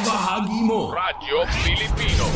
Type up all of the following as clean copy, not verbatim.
Bahagi mo Radyo Pilipino.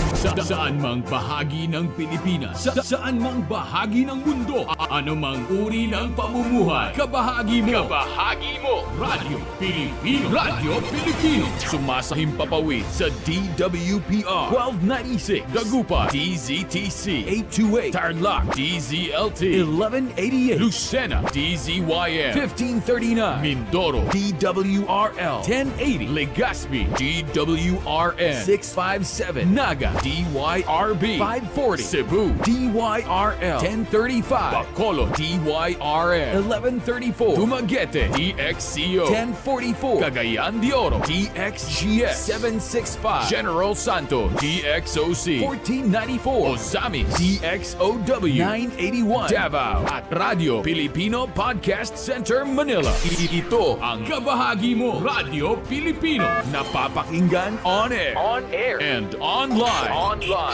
saan mang bahagi ng Pilipinas, saan mang bahagi ng mundo, anumang uri ng pamumuhay, kabahagi mo. Kabahagi mo. Radyo Pilipino. Radyo Pilipino. Sumasahimpapawid sa DWPR 1296, Dagupan, DZTC 828, Tarlac, DZLT 1188, Lucena, DZYM 1539, Mindoro, DWRL 1080, Legazpi, DWRN 657, Naga, DYRB 540, Cebu, DYRL 1035, Bacolod, DYRN 1134, Dumaguete, DXCO 1044, Cagayan de Oro, DXGS 765, General Santos, DXOC 1494, Ozamis, DXOW 981, Davao, at Radyo Pilipino Podcast Center, Manila. Ito ang kabahagi mo, Radyo Pilipino, napapakinggan on air, and online,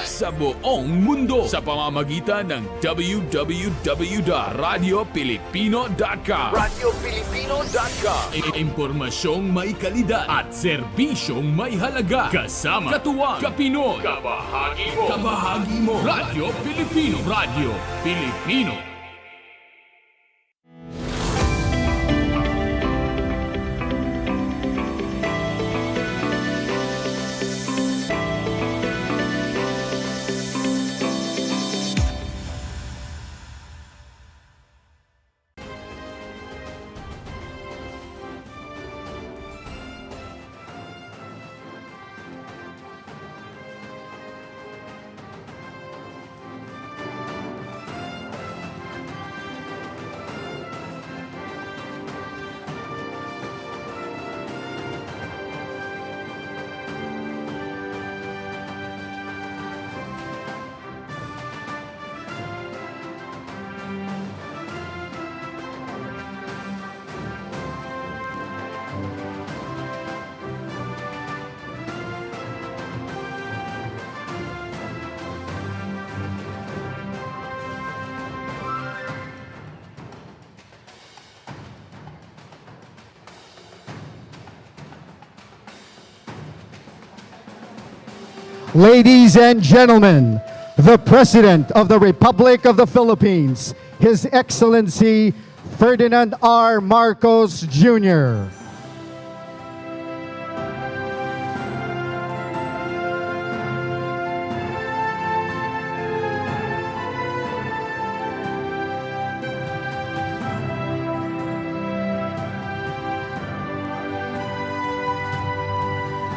sa buong mundo sa pamamagitan ng www.radiopilipino.com. RadyoPilipino.com. Impormasyong may kalidad at serbisyong may halaga. Kasama, katuwang, kapinoy. Kabahagi mo. Kabahagi mo. Radyo Pilipino. Radyo Pilipino. Ladies and gentlemen, the President of the Republic of the Philippines, His Excellency Ferdinand R. Marcos Jr.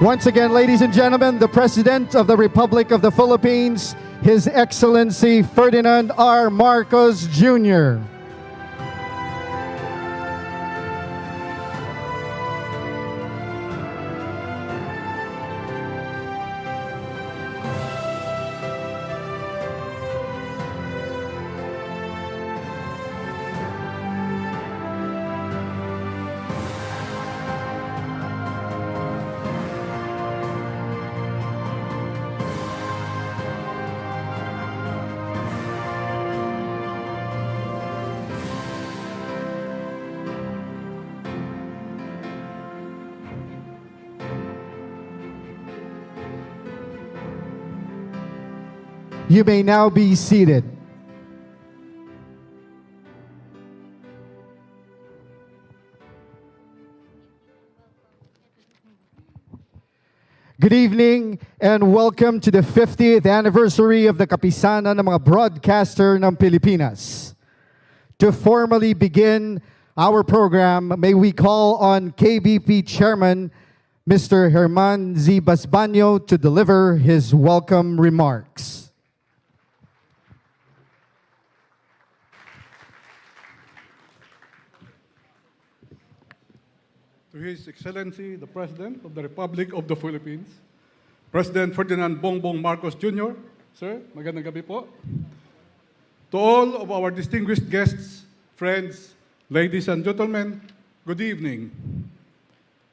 Once again, ladies and gentlemen, the President of the Republic of the Philippines, His Excellency Ferdinand R. Marcos Jr. You may now be seated. Good evening and welcome to the 50th anniversary of the Kapisanan ng mga Brodkaster ng Pilipinas. To formally begin our program, may we call on KBP Chairman Mr. Herman Z. Basbanyo to deliver his welcome remarks. To His Excellency, the President of the Republic of the Philippines, President Ferdinand Bongbong Marcos Jr., Sir, magandang gabi po. To all of our distinguished guests, friends, ladies and gentlemen, good evening.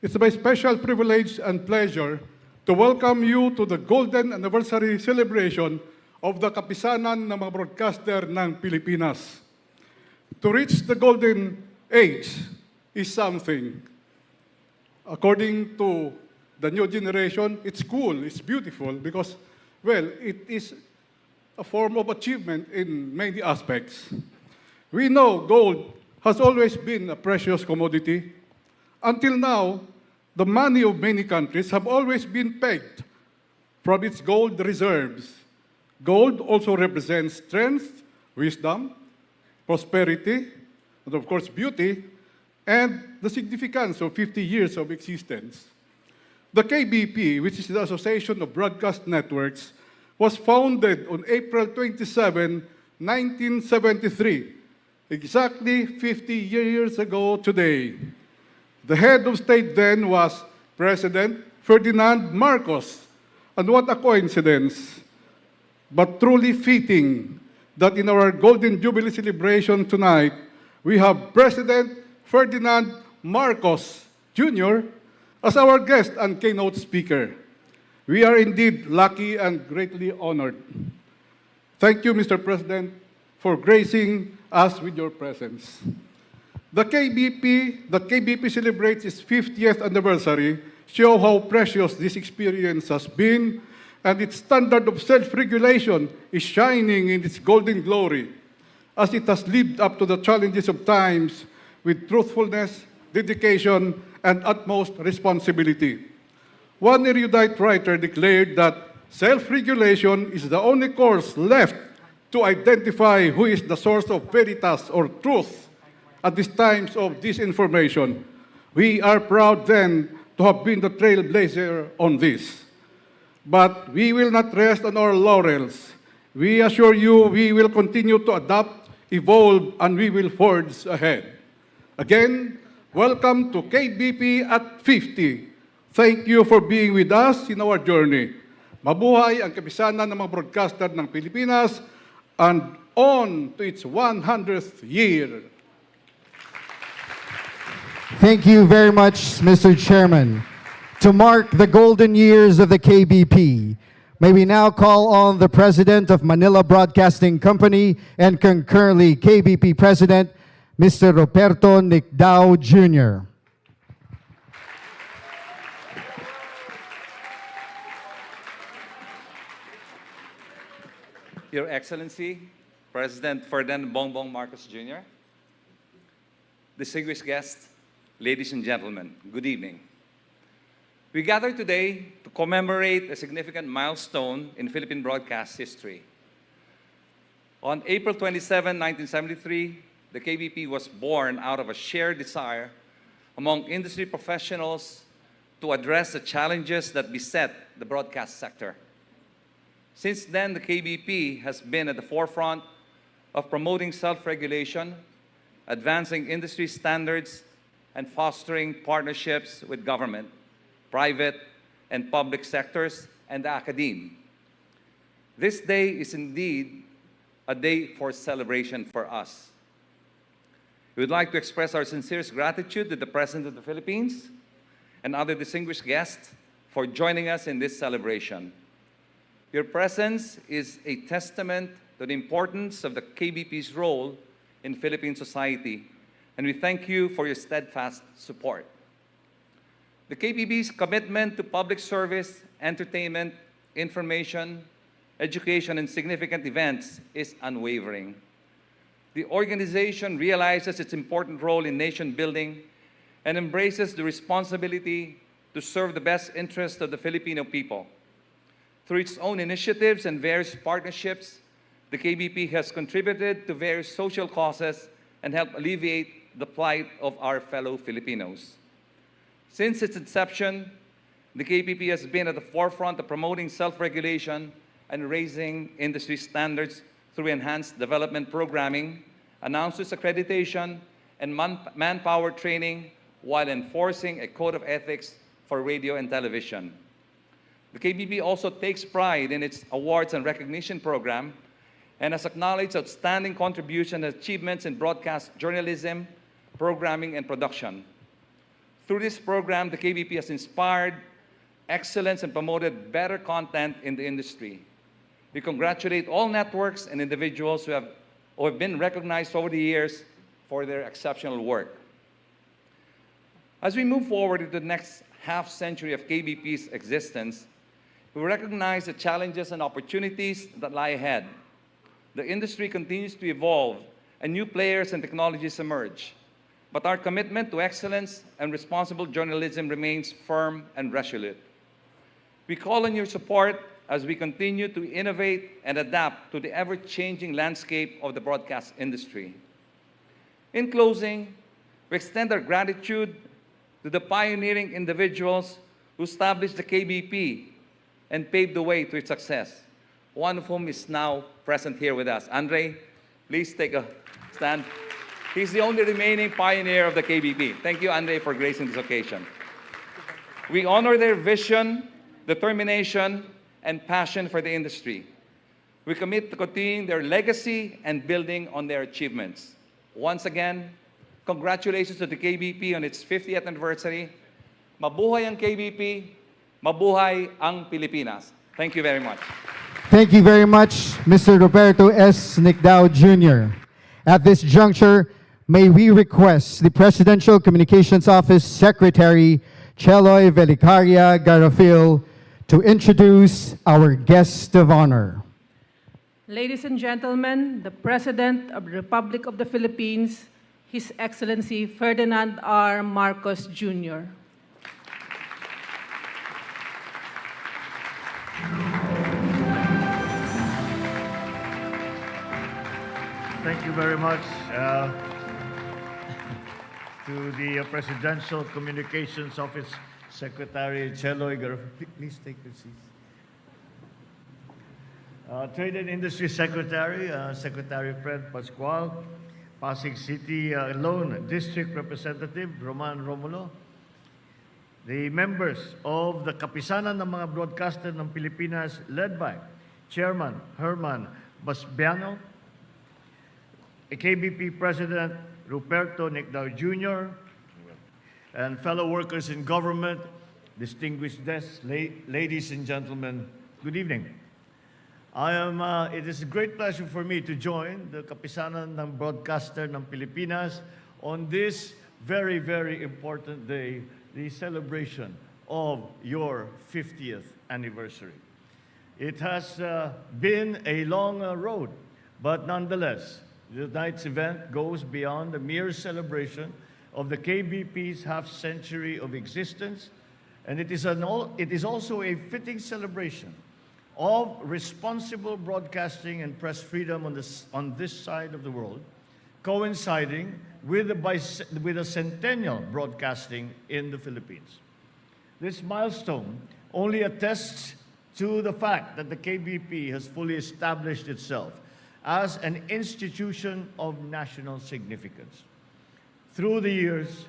It's my special privilege and pleasure to welcome you to the Golden Anniversary celebration of the Kapisanan ng mga broadcaster ng Pilipinas. To reach the golden age is something. According to the new generation, it's cool, it's beautiful because, well, it is a form of achievement in many aspects. We know gold has always been a precious commodity. Until now, the money of many countries have always been pegged from its gold reserves. Gold also represents strength, wisdom, prosperity, and of course beauty, and the significance of 50 years of existence. The KBP, which is the Association of Broadcast Networks, was founded on April 27, 1973, exactly 50 years ago today. The head of state then was President Ferdinand Marcos. And what a coincidence, but truly fitting that in our Golden Jubilee celebration tonight, we have President Ferdinand Marcos Jr. as our guest and keynote speaker. We are indeed lucky and greatly honored. Thank you, Mr. President, for gracing us with your presence. The KBP celebrates its 50th anniversary, show how precious this experience has been, and its standard of self-regulation is shining in its golden glory, as it has lived up to the challenges of times with truthfulness, dedication, and utmost responsibility. One erudite writer declared that self-regulation is the only course left to identify who is the source of veritas or truth at these times of disinformation. We are proud then to have been the trailblazer on this. But we will not rest on our laurels. We assure you we will continue to adapt, evolve, and we will forge ahead. Again, welcome to KBP at 50. Thank you for being with us in our journey. Mabuhay ang kapisanan ng mga broadcaster ng Pilipinas and on to its 100th year. Thank you very much, Mr. Chairman. To mark the golden years of the KBP, may we now call on the President of Manila Broadcasting Company and concurrently KBP President, Mr. Roberto Nicdao Jr. Your Excellency, President Ferdinand Bongbong Marcos Jr., distinguished guests, ladies and gentlemen, good evening. We gather today to commemorate a significant milestone in Philippine broadcast history. On April 27, 1973, the KBP was born out of a shared desire among industry professionals to address the challenges that beset the broadcast sector. Since then, the KBP has been at the forefront of promoting self-regulation, advancing industry standards, and fostering partnerships with government, private and public sectors, and the academe. This day is indeed a day for celebration for us. We would like to express our sincerest gratitude to the President of the Philippines and other distinguished guests for joining us in this celebration. Your presence is a testament to the importance of the KBP's role in Philippine society, and we thank you for your steadfast support. The KBP's commitment to public service, entertainment, information, education, and significant events is unwavering. The organization realizes its important role in nation building and embraces the responsibility to serve the best interests of the Filipino people. Through its own initiatives and various partnerships, the KBP has contributed to various social causes and helped alleviate the plight of our fellow Filipinos. Since its inception, the KBP has been at the forefront of promoting self-regulation and raising industry standards through enhanced development programming, announces accreditation, and manpower training while enforcing a code of ethics for radio and television. The KBP also takes pride in its awards and recognition program and has acknowledged outstanding contributions and achievements in broadcast journalism, programming, and production. Through this program, the KBP has inspired excellence and promoted better content in the industry. We congratulate all networks and individuals who have been recognized over the years for their exceptional work. As we move forward into the next half-century of KBP's existence, we recognize the challenges and opportunities that lie ahead. The industry continues to evolve and new players and technologies emerge. But our commitment to excellence and responsible journalism remains firm and resolute. We call on your support as we continue to innovate and adapt to the ever-changing landscape of the broadcast industry. In closing, we extend our gratitude to the pioneering individuals who established the KBP and paved the way to its success, one of whom is now present here with us. Andre, please take a stand. He's the only remaining pioneer of the KBP. Thank you, Andre, for gracing this occasion. We honor their vision, determination, and passion for the industry. We commit to continuing their legacy and building on their achievements. Once again, congratulations to the KBP on its 50th anniversary. Mabuhay ang KBP, mabuhay ang Pilipinas. Thank you very much. Thank you very much, Mr. Roberto S. Nicdao Jr. At this juncture, may we request the Presidential Communications Office Secretary, Cheloy Velicaria Garofil, to introduce our guest of honor. Ladies and gentlemen, the President of the Republic of the Philippines, His Excellency Ferdinand R. Marcos Jr. Thank you very much to the Presidential Communications Office Secretary Cheloy Garofil. Please take your seats. Trade and Industry Secretary, Secretary Fred Pascual, Pasig City Lone District Representative Roman Romulo, the members of the Kapisanan ng mga Brodkaster ng Pilipinas led by Chairman Herman Basbiano, KBP President Ruperto Nicdao Jr., and fellow workers in government, distinguished guests, ladies and gentlemen, good evening. It is a great pleasure for me to join the Kapisanan ng Brodkaster ng Pilipinas on this very, very important day, the celebration of your 50th anniversary. It has been a long road, but nonetheless, tonight's event goes beyond the mere celebration of the KBP's half-century of existence, and it is also a fitting celebration of responsible broadcasting and press freedom on this side of the world, coinciding with a centennial broadcasting in the Philippines. This milestone only attests to the fact that the KBP has fully established itself as an institution of national significance. Through the years,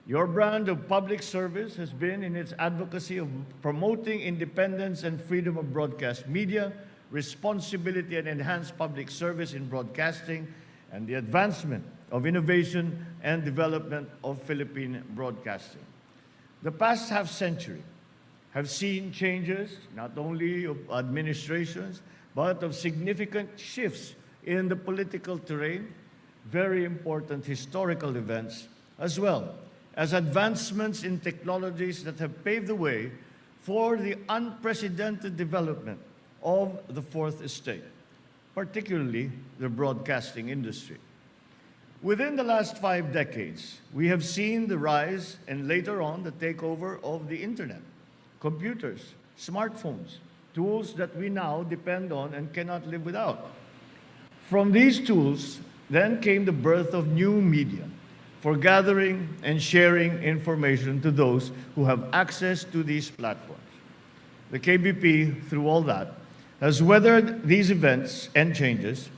your brand of public service has been in its advocacy of promoting independence and freedom of broadcast media, responsibility and enhanced public service in broadcasting, and the advancement of innovation and development of Philippine broadcasting. The past half-century have seen changes, not only of administrations, but of significant shifts in the political terrain, very important historical events, as well as advancements in technologies that have paved the way for the unprecedented development of the fourth estate, particularly the broadcasting industry. Within the last 5 decades, we have seen the rise and later on the takeover of the internet, computers, smartphones, tools that we now depend on and cannot live without. From these tools, then came the birth of new media for gathering and sharing information to those who have access to these platforms. The KBP, through all that, has weathered these events and changes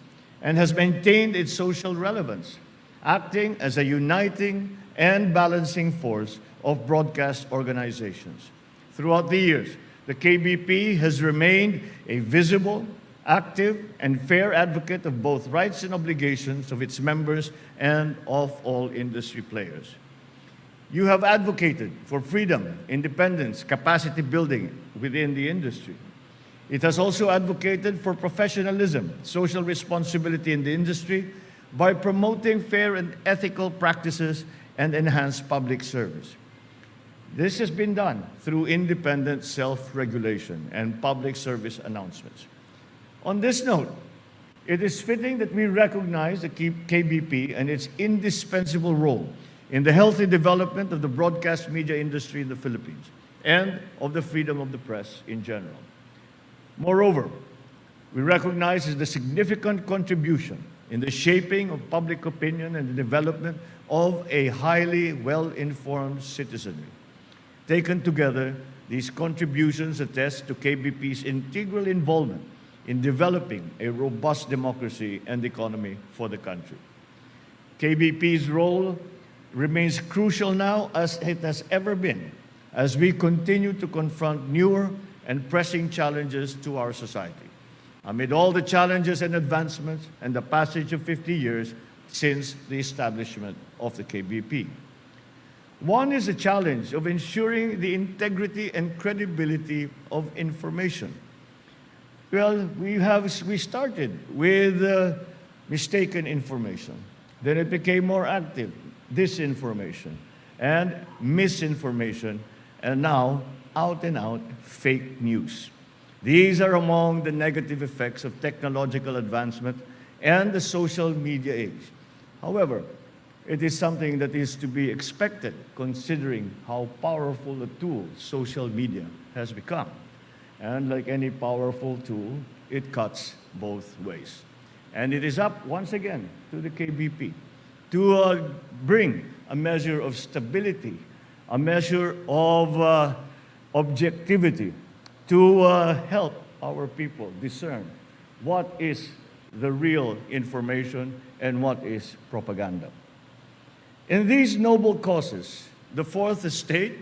and has maintained its social relevance, acting as a uniting and balancing force of broadcast organizations. Throughout the years, the KBP has remained a visible, active, and fair advocate of both rights and obligations of its members and of all industry players. You have advocated for freedom, independence, capacity building within the industry. It has also advocated for professionalism, social responsibility in the industry by promoting fair and ethical practices and enhanced public service. This has been done through independent self-regulation and public service announcements. On this note, it is fitting that we recognize the KBP and its indispensable role in the healthy development of the broadcast media industry in the Philippines and of the freedom of the press in general. Moreover, we recognize the significant contribution in the shaping of public opinion and the development of a highly well-informed citizenry. Taken together, these contributions attest to KBP's integral involvement in developing a robust democracy and economy for the country. KBP's role remains crucial now as it has ever been, as we continue to confront newer and pressing challenges to our society, amid all the challenges and advancements and the passage of 50 years since the establishment of the KBP. One is the challenge of ensuring the integrity and credibility of information. Well, we started with mistaken information. Then it became more active, disinformation and misinformation, and now out and out fake news. These are among the negative effects of technological advancement and the social media age. However, it is something that is to be expected considering how powerful a tool social media has become. And like any powerful tool, it cuts both ways. And it is up once again to the KBP to bring a measure of stability, a measure of objectivity, to help our people discern what is the real information and what is propaganda. In these noble causes, the Fourth Estate,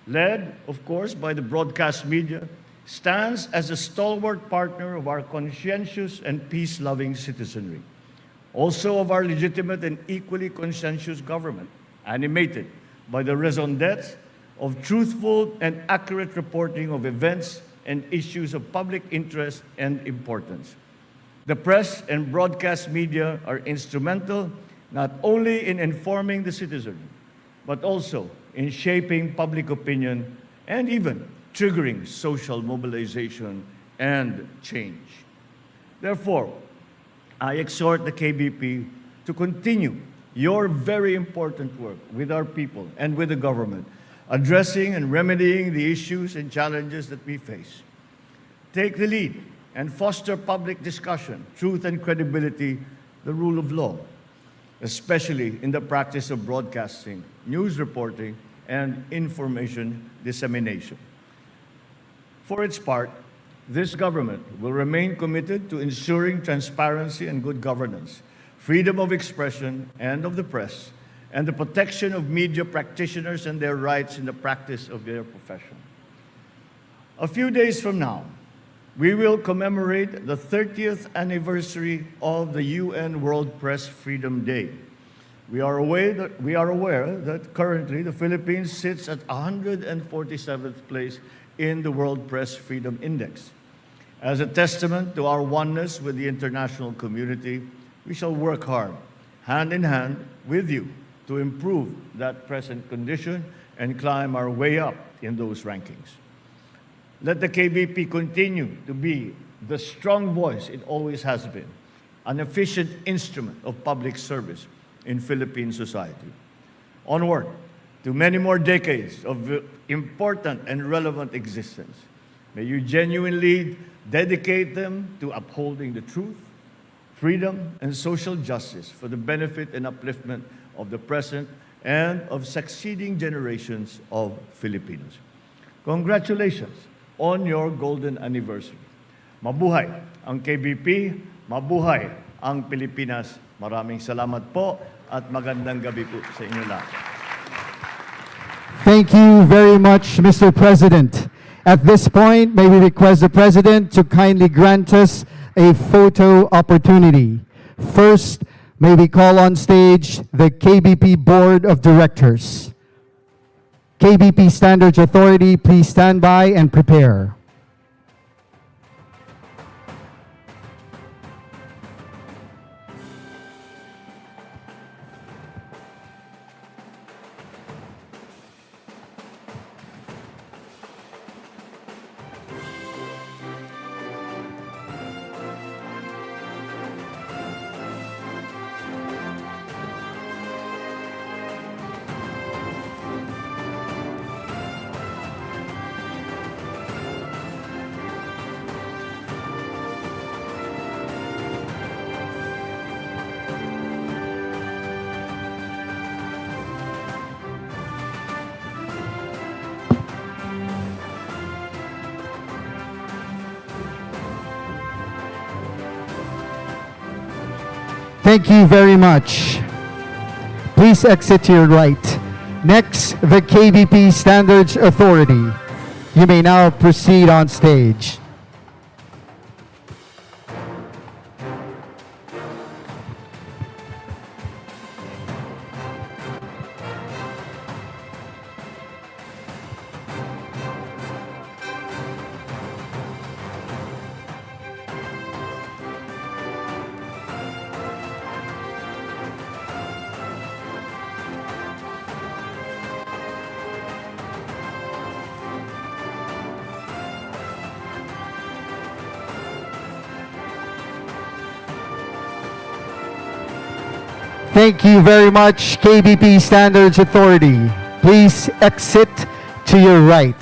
led, of course, by the broadcast media, stands as a stalwart partner of our conscientious and peace-loving citizenry, also of our legitimate and equally conscientious government, animated by the raison d'etre of truthful and accurate reporting of events and issues of public interest and importance. The press and broadcast media are instrumental not only in informing the citizen, but also in shaping public opinion and even triggering social mobilization and change. Therefore, I exhort the KBP to continue your very important work with our people and with the government, addressing and remedying the issues and challenges that we face. Take the lead and foster public discussion, truth and credibility, the rule of law, especially in the practice of broadcasting, news reporting, and information dissemination. For its part, this government will remain committed to ensuring transparency and good governance, freedom of expression and of the press, and the protection of media practitioners and their rights in the practice of their profession. A few days from now, we will commemorate the 30th anniversary of the UN World Press Freedom Day. We are aware that currently the Philippines sits at 147th place in the World Press Freedom Index. As a testament to our oneness with the international community, we shall work hard, hand in hand with you, to improve that present condition and climb our way up in those rankings. Let the KBP continue to be the strong voice it always has been, an efficient instrument of public service in Philippine society. Onward to many more decades of important and relevant existence. May you genuinely dedicate them to upholding the truth, freedom, and social justice for the benefit and upliftment of the present and of succeeding generations of Filipinos. Congratulations on your golden anniversary. Mabuhay ang KBP, mabuhay ang Pilipinas. Maraming salamat po at magandang gabi po sa inyo lahat. Thank you very much, Mr. President. At this point, may we request the President to kindly grant us a photo opportunity. First, may we call on stage the KBP Board of Directors. KBP Standards Authority, please stand by and prepare. Thank you very much. Please exit to your right. Next, the KBP Standards Authority. You may now proceed on stage. Thank you very much, KBP Standards Authority. Please exit to your right.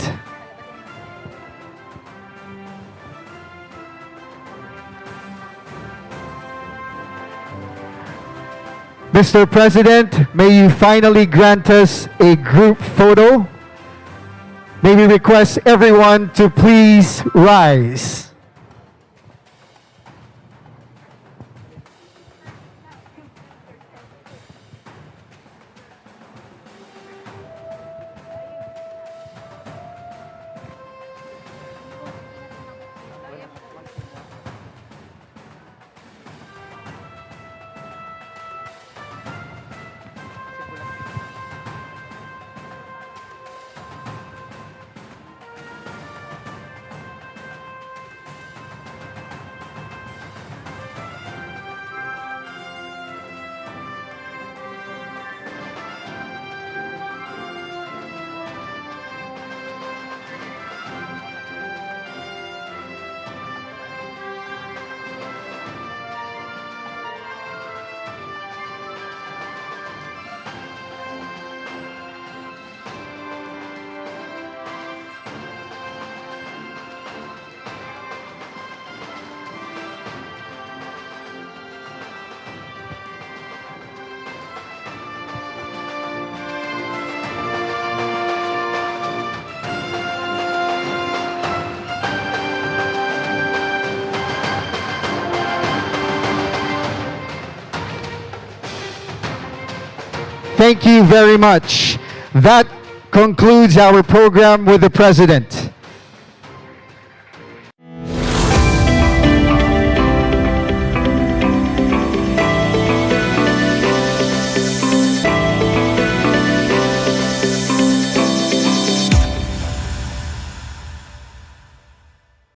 Mr. President, may you finally grant us a group photo. May we request everyone to please rise. Thank you very much. That concludes our program with the President.